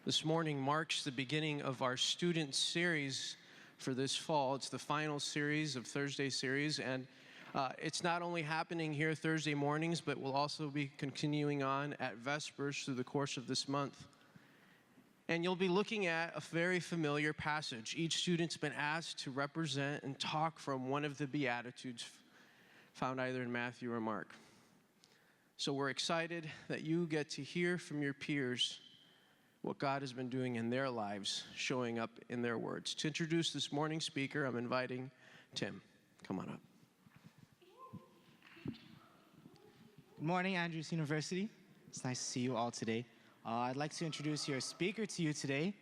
This morning marks the beginning of our student series for this fall. It's the final series of Thursday series, and it's not only happening here Thursday mornings, but we'll also be continuing on at Vespers through the course of this month. And you'll be looking at a very familiar passage. Each student's been asked to represent and talk from one of the Beatitudes found either in Matthew or Mark. So we're excited that you get to hear from your peers what God has been doing in their lives, showing up in their words. To introduce this morning's speaker, I'm inviting Tim. Come on up. Good morning, Andrews University. It's nice to see you all today. I'd like to introduce your speaker to you today.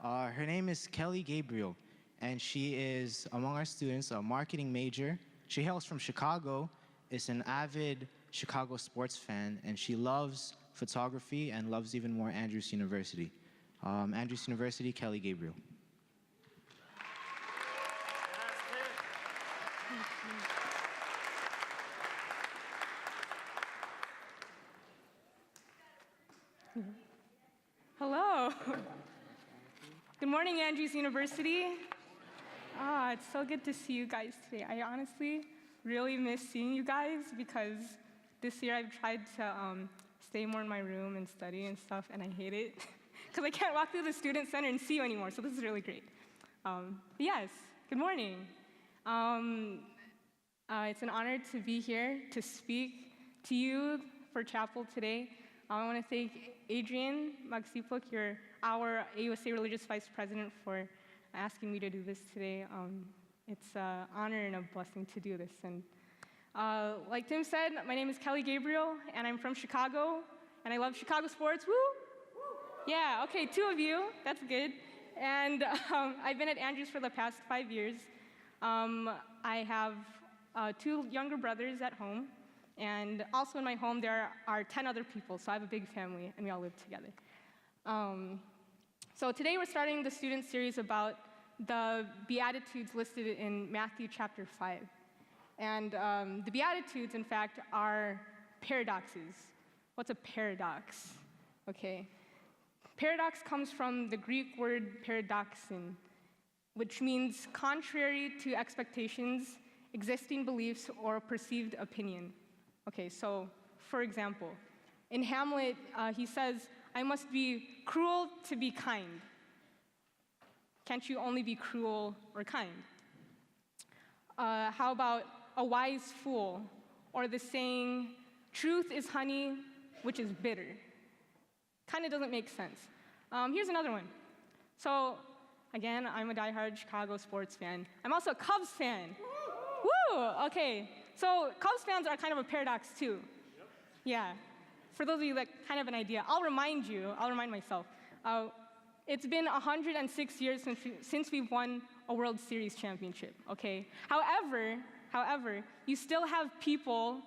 Her name is Kelly Gabriel, and she is, among our students, a marketing major. She hails from Chicago, is an avid Chicago sports fan, and she loves photography and loves even more Andrews University. Andrews University, Kelly Gabriel. Hello. Good morning, Andrews University. It's so good to see you guys today. I honestly really miss seeing you guys because this year I've tried to stay more in my room and study and stuff, and I hate it because I can't walk through the student center and see you anymore, so this is really great. Yes, good morning. It's an honor to be here to speak to you for chapel today. I want to thank Adrian Magsipuk, our AUSA Religious Vice President, for asking me to do this today. It's an honor and a blessing to do this. And like Tim said, my name is Kelly Gabriel, and I'm from Chicago, and I love Chicago sports. Woo! Yeah, okay, 2 of you. That's good. And I've been at Andrews for the past 5 years. I have 2 younger brothers at home, and also in my home there are 10 other people, so I have a big family, and we all live together. So today we're starting the student series about the Beatitudes listed in Matthew chapter 5. And the Beatitudes, in fact, are paradoxes. What's a paradox? Okay. Paradox comes from the Greek word paradoxin, which means contrary to expectations, existing beliefs, or perceived opinion. Okay, so for example, in Hamlet, he says, "I must be cruel to be kind." Can't you only be cruel or kind? How about a wise fool, or the saying, "Truth is honey, which is bitter"? Kind of doesn't make sense. Here's another one. So, again, I'm a diehard Chicago sports fan. I'm also a Cubs fan. Woo! Okay, so Cubs fans are kind of a paradox too. Yep. Yeah. For those of you that kind of have an idea, I'll remind myself. It's been 106 years since we won a World Series championship, okay? However, you still have people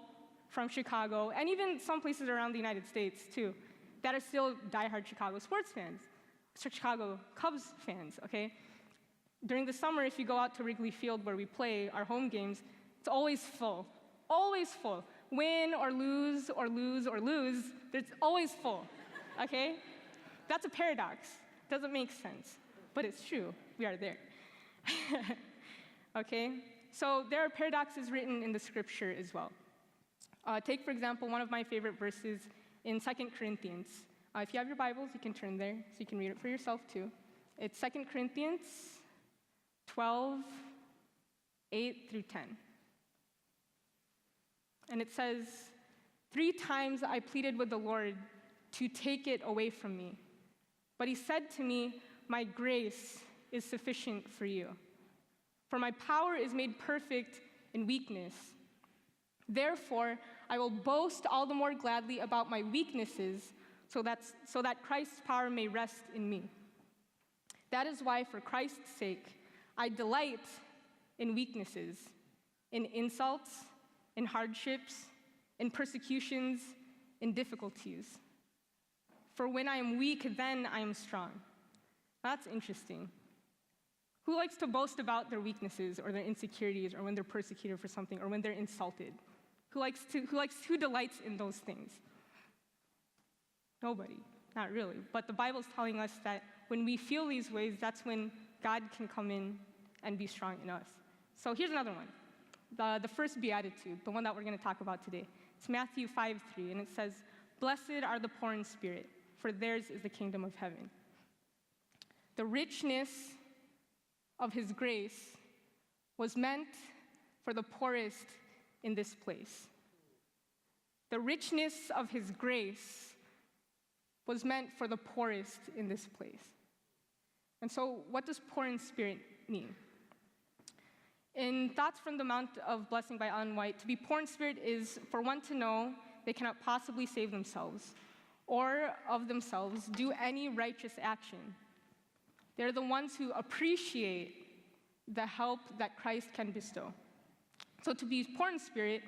from Chicago, and even some places around the United States too, that are still diehard Chicago sports fans, Chicago Cubs fans, okay? During the summer, if you go out to Wrigley Field where we play our home games, it's always full, always full. Win or lose or lose or lose, it's always full, okay? That's a paradox. Doesn't make sense, but it's true. We are there. Okay? So there are paradoxes written in the scripture as well. Take, for example, one of my favorite verses in 2 Corinthians. If you have your Bibles, you can turn there so you can read it for yourself too. It's 2 Corinthians 12, 8 through 10. And it says, "3 times I pleaded with the Lord to take it away from me. But he said to me, 'My grace is sufficient for you. For my power is made perfect in weakness. Therefore, I will boast all the more gladly about my weaknesses, so that Christ's power may rest in me. That is why, for Christ's sake, I delight in weaknesses, in insults, in hardships, in persecutions, in difficulties. For when I am weak, then I am strong.'" That's interesting. Who likes to boast about their weaknesses or their insecurities or when they're persecuted for something or when they're insulted? Who delights in those things? Nobody. not really. But the Bible's telling us that when we feel these ways, that's when God can come in and be strong in us. So here's another one. The first beatitude, the one that we're going to talk about today. It's Matthew 5:3, and it says, "Blessed are the poor in spirit, for theirs is the kingdom of heaven." The richness of his grace was meant for the poorest in this place. The richness of his grace was meant for the poorest in this place. And so, what does poor in spirit mean? In Thoughts from the Mount of Blessing by Ellen White, to be poor in spirit is for one to know they cannot possibly save themselves or of themselves do any righteous action. They're the ones who appreciate the help that Christ can bestow. So to be poor in spirit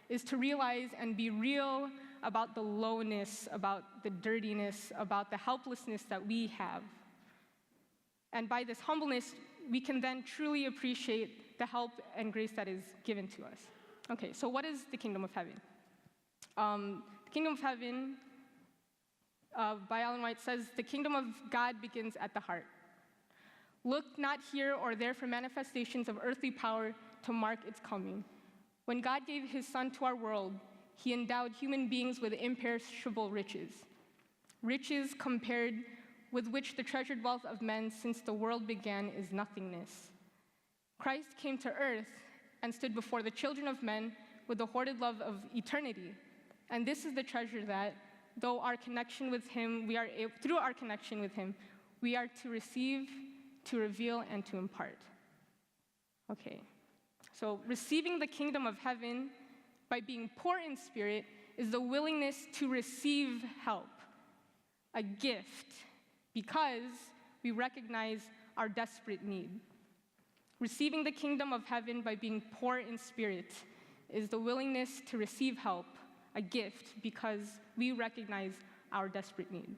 is to realize and be real about the lowness, about the dirtiness, about the helplessness that we have. And by this humbleness, we can then truly appreciate the help and grace that is given to us. Okay, so what is the kingdom of heaven? The kingdom of heaven, by Ellen White, says, "The kingdom of God begins at the heart. Look not here or there for manifestations of earthly power to mark its coming. When God gave his Son to our world, he endowed human beings with imperishable riches, riches compared with which the treasured wealth of men since the world began is nothingness. Christ came to earth and stood before the children of men with the hoarded love of eternity. And this is the treasure that, through our connection with him, we are to receive, to reveal, and to impart." Okay, so receiving the kingdom of heaven by being poor in spirit is the willingness to receive help, a gift, because we recognize our desperate need. Receiving the kingdom of heaven by being poor in spirit is the willingness to receive help, a gift, because we recognize our desperate need.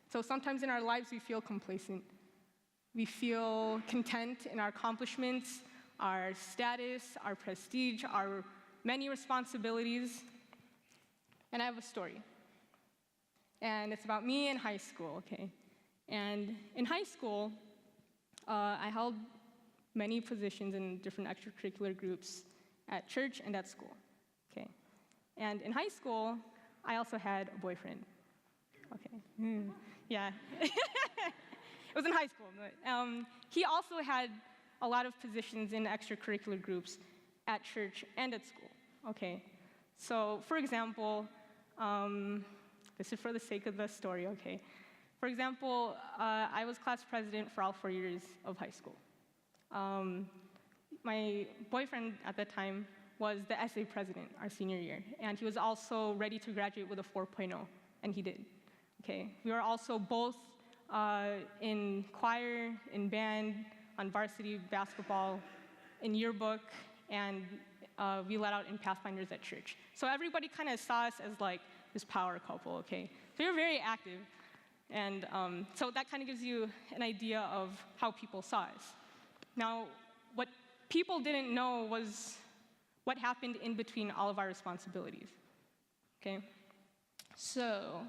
So sometimes in our lives we feel complacent. We feel content in our accomplishments, our status, our prestige, our many responsibilities. And I have a story. And it's about me in high school, okay? And in high school, I held many positions in different extracurricular groups at church and at school, okay? And in high school, I also had a boyfriend, okay? Yeah. It was in high school, but he also had a lot of positions in extracurricular groups at church and at school, okay? So, for example, this is for the sake of the story, okay? For example, I was class president for all 4 years of high school. My boyfriend at that time was the essay president our senior year, and he was also ready to graduate with a 4.0, and he did, okay? We were also both in choir, in band, on varsity basketball, in yearbook, and we let out in Pathfinders at church. So everybody kind of saw us as like this power couple, okay? So we were very active, and so that kind of gives you an idea of how people saw us. Now, what people didn't know was what happened in between all of our responsibilities, okay? So,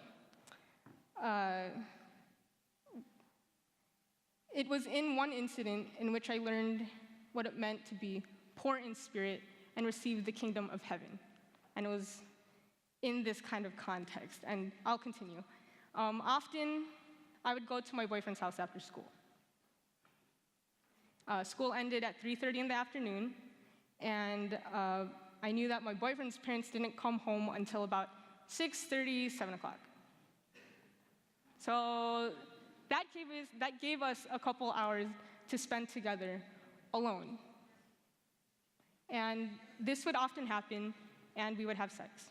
it was in one incident in which I learned what it meant to be poor in spirit and receive the kingdom of heaven. And it was in this kind of context, and I'll continue. Often, I would go to my boyfriend's house after school. School ended at 3:30 in the afternoon, and I knew that my boyfriend's parents didn't come home until about 6:30, 7 o'clock. So that gave us a couple hours to spend together alone. And this would often happen, and we would have sex.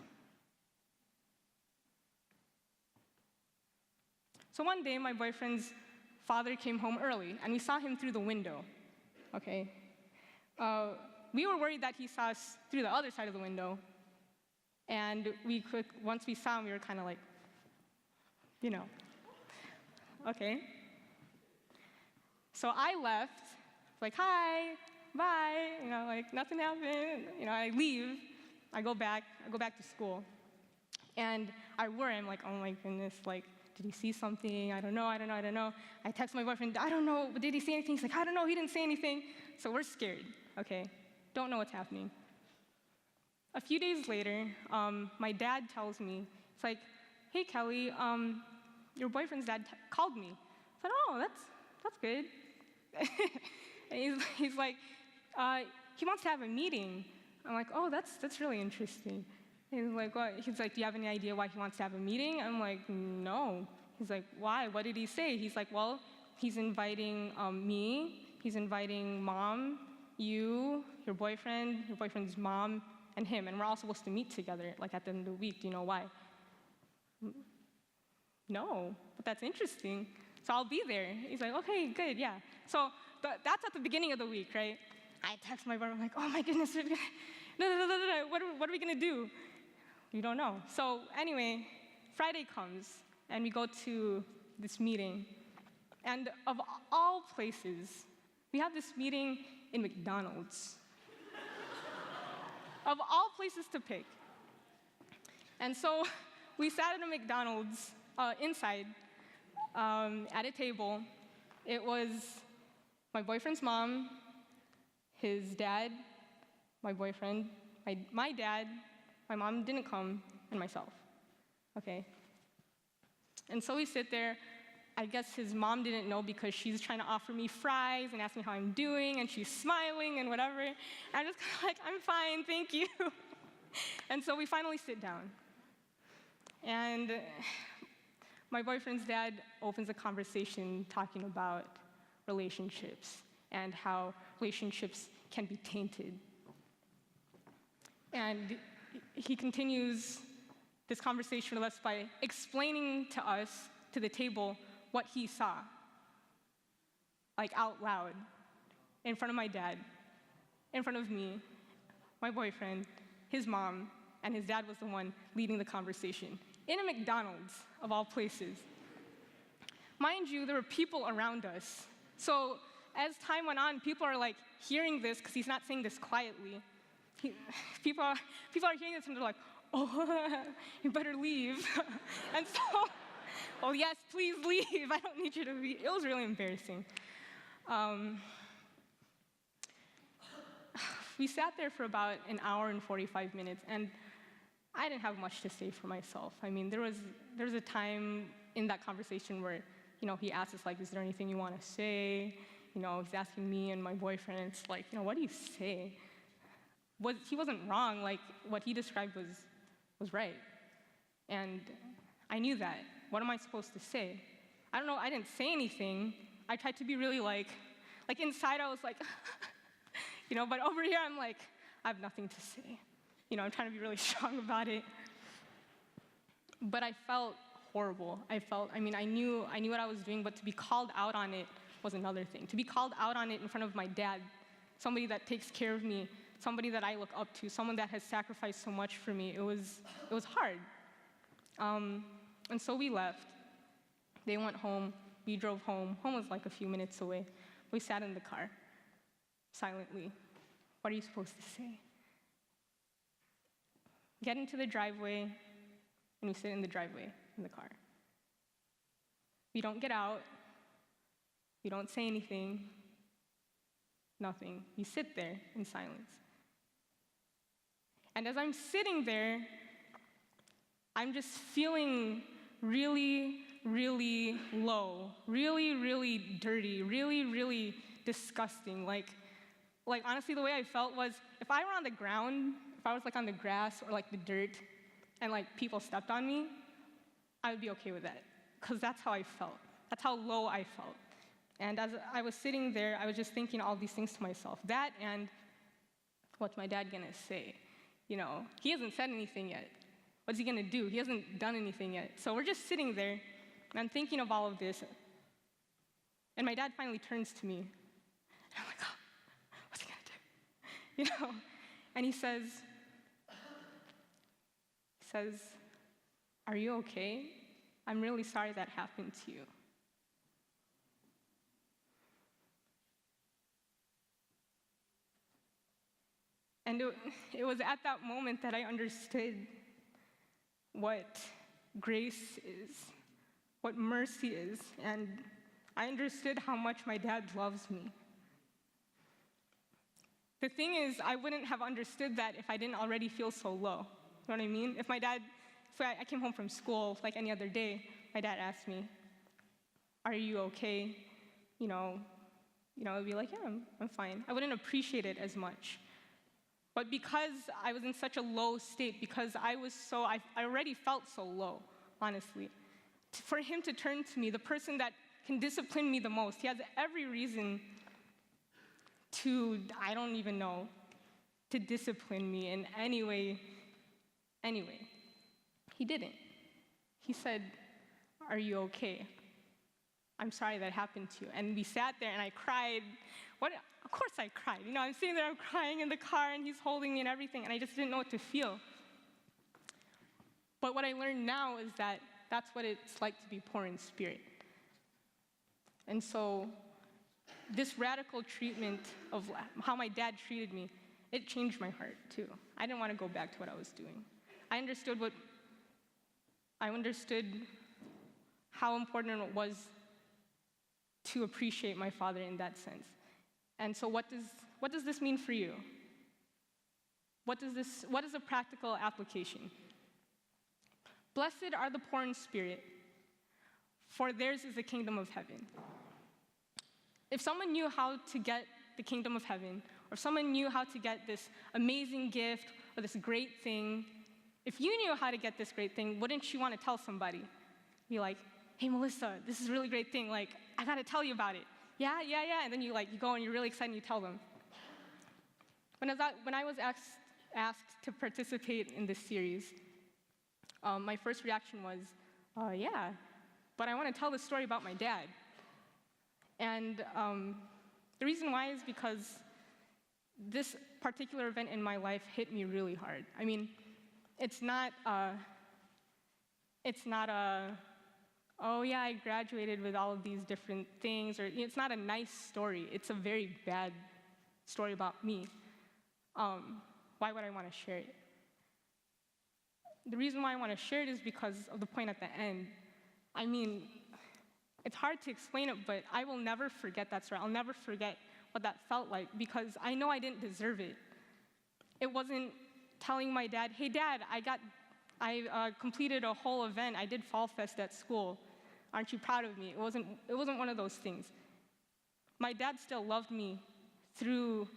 So one day, my boyfriend's father came home early, and we saw him through the window, okay? We were worried that he saw us through the other side of the window, and once we saw him, we were kind of like, you know, okay. So I left, like, hi, bye, you know, like, nothing happened. You know, I leave, I go back to school. And I worry. I'm like, oh my goodness, like, did he see something? I don't know. I text my boyfriend, I don't know, but did he say anything? He's like, I don't know, he didn't say anything. So we're scared, okay? Don't know what's happening. A few days later, my dad tells me, it's like, hey, Kelly, your boyfriend's dad called me. I said, oh, that's good. And he's like, he wants to have a meeting. I'm like, oh, that's really interesting. He's like, what? He's like, do you have any idea why he wants to have a meeting? I'm like, no. He's like, why? What did he say? He's like, well, he's inviting me, he's inviting mom, you, your boyfriend's mom, and him, and we're all supposed to meet together, like at the end of the week. Do you know why? No, but that's interesting. So I'll be there. He's like, okay, good, yeah. So that's at the beginning of the week, right? I text my brother, I'm like, oh my goodness, what are we gonna do? You don't know. So anyway, Friday comes, and we go to this meeting. And of all places, we have this meeting in McDonald's. Of all places to pick. And so we sat at a McDonald's inside at a table. It was my boyfriend's mom, his dad, my boyfriend, my dad, my mom didn't come, and myself, okay? And so we sit there. I guess his mom didn't know because she's trying to offer me fries and ask me how I'm doing, and she's smiling and whatever. And I'm just kind of like, I'm fine, thank you. And so we finally sit down. And my boyfriend's dad opens a conversation talking about relationships and how relationships can be tainted. And he continues this conversation with us by explaining to us, to the table, what he saw, like out loud, in front of my dad, in front of me, my boyfriend, his mom, and his dad was the one leading the conversation, in a McDonald's, of all places. Mind you, there were people around us. So as time went on, people are like hearing this, because he's not saying this quietly. People are hearing this and they're like, oh, you better leave. And so, oh yes, please leave. I don't need you to leave. It was really embarrassing. We sat there for about an hour and 45 minutes, and I didn't have much to say for myself. I mean, there was a time in that conversation where, he asked us, like, is there anything you want to say? He's asking me and my boyfriend, and it's like, what do you say? He wasn't wrong. Like, what he described was right. And I knew that. What am I supposed to say? I don't know, I didn't say anything. I tried to be really like inside I was like, but over here I'm like, I have nothing to say. I'm trying to be really strong about it. But I felt horrible. I knew what I was doing, but to be called out on it was another thing. To be called out on it in front of my dad, somebody that takes care of me, somebody that I look up to, someone that has sacrificed so much for me, it was hard. And so we left. They went home. We drove home. Home was like a few minutes away. We sat in the car, silently. What are you supposed to say? Get into the driveway, and we sit in the driveway in the car. We don't get out. We don't say anything. Nothing. We sit there in silence. And as I'm sitting there, I'm just feeling really, really low, really, really dirty, really, really disgusting. Like honestly, the way I felt was, if I were on the ground, if I was like on the grass or like the dirt, and like people stepped on me, I would be okay with that, because that's how I felt. That's how low I felt. And as I was sitting there, I was just thinking all these things to myself. That and, what's my dad gonna say? He hasn't said anything yet. What's he gonna do? He hasn't done anything yet. So we're just sitting there, and I'm thinking of all of this. And my dad finally turns to me, and I'm like, oh, what's he gonna do? And he says, are you okay? I'm really sorry that happened to you. And it was at that moment that I understood what grace is, what mercy is, and I understood how much my dad loves me. The thing is, I wouldn't have understood that if I didn't already feel so low. You know what I mean? If I came home from school like any other day, my dad asked me, "Are you okay?" I'd be like, "Yeah, I'm fine." I wouldn't appreciate it as much. But because I was in such a low state, because I already felt so low, honestly, for him to turn to me, the person that can discipline me the most, he has every reason to, I don't even know, to discipline me in any way. Anyway, he didn't. He said, "Are you okay? I'm sorry that happened to you." And we sat there and I cried. Of course I cried. I'm sitting there, I'm crying in the car and he's holding me and everything, and I just didn't know what to feel. But what I learned now is that that's what it's like to be poor in spirit. And so this radical treatment of how my dad treated me, it changed my heart too. I didn't want to go back to what I was doing. I understood how important it was to appreciate my father in that sense. And so what does this mean for you? What is a practical application? Blessed are the poor in spirit, for theirs is the kingdom of heaven. If someone knew how to get the kingdom of heaven, or if someone knew how to get this amazing gift or this great thing, if you knew how to get this great thing, wouldn't you want to tell somebody? Be like, "Hey, Melissa, this is a really great thing. Like, I got to tell you about it." Yeah. And then you go and you're really excited and you tell them. When I was asked to participate in this series, my first reaction was, "Yeah, but I want to tell the story about my dad." And the reason why is because this particular event in my life hit me really hard. I mean, it's not "Oh yeah, I graduated with all of these different things," or it's not a nice story. It's a very bad story about me. Why would I want to share it? The reason why I want to share it is because of the point at the end. I mean, it's hard to explain it, but I will never forget that story. I'll never forget what that felt like, because I know I didn't deserve it. It wasn't telling my dad, "Hey dad, I completed a whole event. I did Fall Fest at school. Aren't you proud of me?" It wasn't one of those things. My dad still loved me through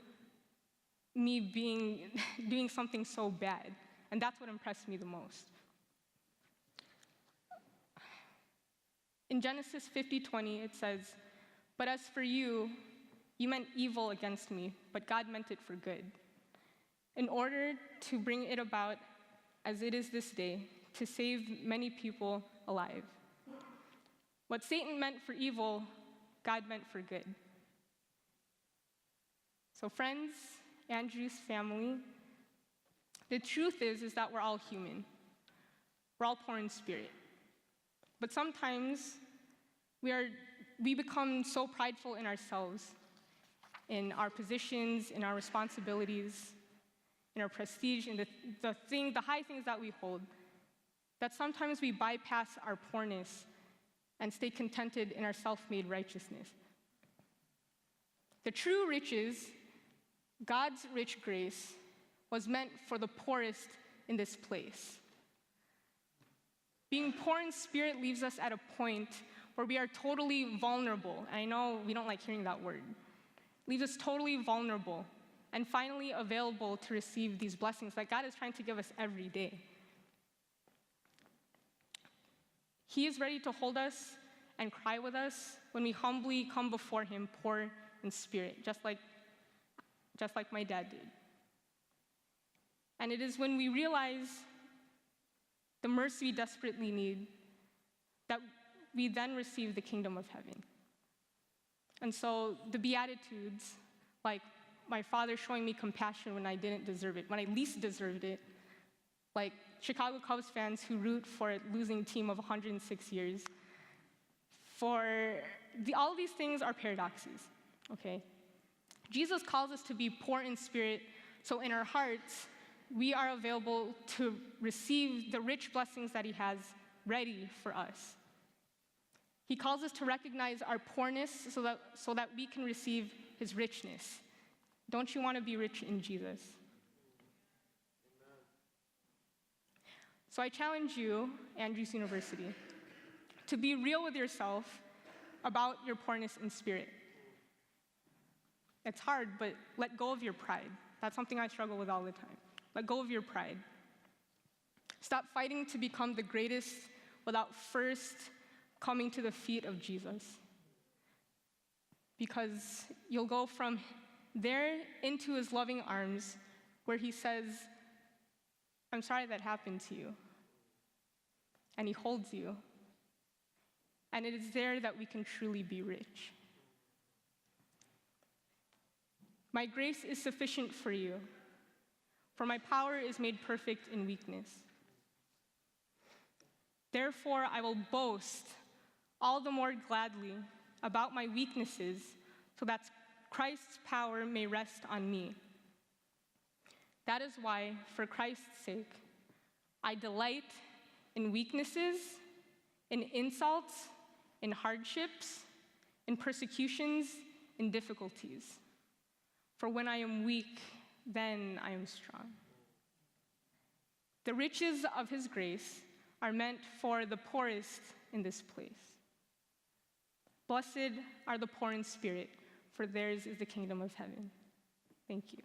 me doing something so bad, and that's what impressed me the most. In Genesis 50:20, it says, "But as for you, you meant evil against me, but God meant it for good, in order to bring it about as it is this day, to save many people alive. What Satan meant for evil, God meant for good." So friends, Andrew's family, the truth is that we're all human. We're all poor in spirit. But sometimes we become so prideful in ourselves, in our positions, in our responsibilities, in our prestige, in the high things that we hold, that sometimes we bypass our poorness and stay contented in our self-made righteousness. The true riches, God's rich grace, was meant for the poorest in this place. Being poor in spirit leaves us at a point where we are totally vulnerable. I know we don't like hearing that word. Leaves us totally vulnerable and finally available to receive these blessings that God is trying to give us every day. He is ready to hold us and cry with us when we humbly come before him poor in spirit, just like my dad did. And it is when we realize the mercy we desperately need that we then receive the kingdom of heaven. And so the Beatitudes, like my father showing me compassion when I didn't deserve it, when I least deserved it, like Chicago Cubs fans who root for a losing team of 106 years, all these things are paradoxes, okay? Jesus calls us to be poor in spirit, so in our hearts, we are available to receive the rich blessings that he has ready for us. He calls us to recognize our poorness so that we can receive his richness. Don't you want to be rich in Jesus? So I challenge you, Andrews University, to be real with yourself about your poorness in spirit. It's hard, but let go of your pride. That's something I struggle with all the time. Let go of your pride. Stop fighting to become the greatest without first coming to the feet of Jesus. Because you'll go from there into his loving arms where he says, I'm sorry that happened to you. And he holds you. And it is there that we can truly be rich. My grace is sufficient for you, for my power is made perfect in weakness. Therefore, I will boast all the more gladly about my weaknesses, so that Christ's power may rest on me. That is why, for Christ's sake, I delight in weaknesses, in insults, in hardships, in persecutions, in difficulties. For when I am weak, then I am strong. The riches of his grace are meant for the poorest in this place. Blessed are the poor in spirit, for theirs is the kingdom of heaven. Thank you.